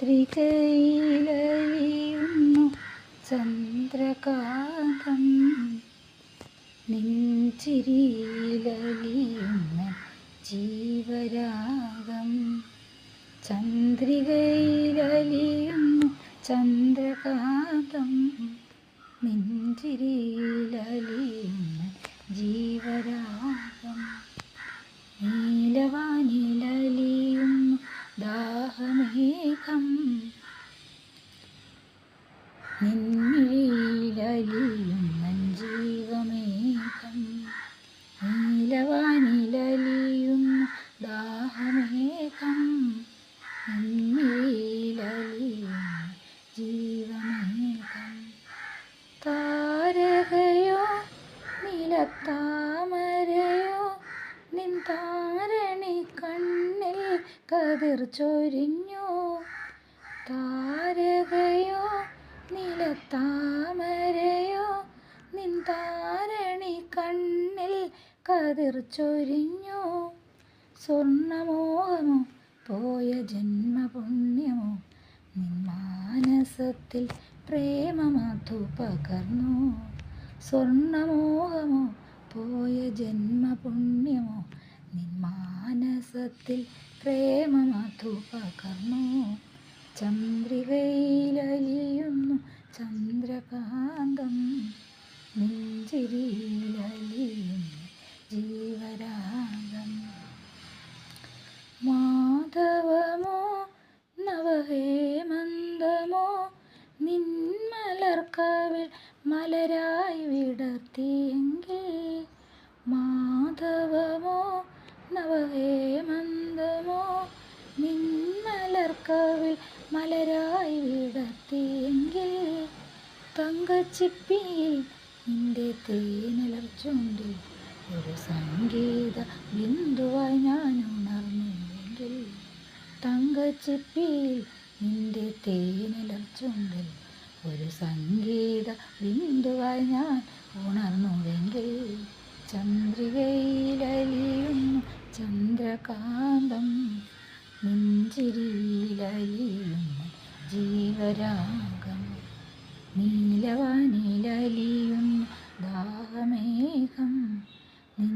ചന്ദ്രികയിലലിയുന്നു ചന്ദ്രകാന്തം നെഞ്ചിരിയിലലിയുന്ന ജീവരാഗം. ചന്ദ്രികയിലലിയുന്നു ചന്ദ്രകാന്തം നെഞ്ചിരിയിലലിയുന്ന ജീവരാഗം. നീലവാനിലലിയുന്നു ദാഹമേഘം നിൻമിഴിയിലലിയുന്ന ജീവമേഘം. നീലവാനിലലിയുന്നു ദാഹമേഘം നിൻമിഴിയിലലിയുന്ന ജീവമേഘം. താരകയോ നിലത്താമരയോ നിൻ താരണി കണ്ണിൽ കതിർ ചൊരിഞ്ഞു. താരകയോ നിലത്താമരയോ നിൻ താരണി കണ്ണിൽ കതിർ ചൊരിഞ്ഞു. സ്വർണ്ണമോഹമോ പോയ ജന്മപുണ്യമോ നിൻ മാനസത്തിൽ പ്രേമമധു പകർന്നു. സ്വർണ്ണമോഹമോ പോയ ജന്മപുണ്യമോ നിൻ മാനസത്തിൽ പ്രേമമധു പകർന്നു. ചന്ദ്രികയിലലിയുന്നു ചന്ദ്രകാന്തം നെഞ്ചിരിയിലലിയുന്ന ജീവരാഗം. മാധവമോ നവഹേമന്തമോ നിൻമലർക്കവിൾ മലരായി വിടർത്തിയെങ്കിൽ. മാധവമോ നവഹേമന്തമോ നിൻമലർക്കവിൾ മലരായി വിടർത്തിയെങ്കിൽ. തങ്കച്ചിപ്പിയിൽ നിന്റെ തേനലർ ചുണ്ടിൽ ഒരു സംഗീത ബിന്ദുവായി ഞാൻ ഉണർന്നുവെങ്കിൽ. തങ്കച്ചിപ്പിയിൽ നിന്റെ തേനലർ ചുണ്ടിൽ ഒരു സംഗീത ബിന്ദുവായി ഞാൻ ഉണർന്നുവെങ്കിൽ. ചന്ദ്രികയിലലിയുന്നു ചന്ദ്രകാന്തം നെഞ്ചിരിയിലലിയുന്ന ജീവരാഗം. നീലവാനിലലിയുന്നു ദാഹമേഘം നിൻ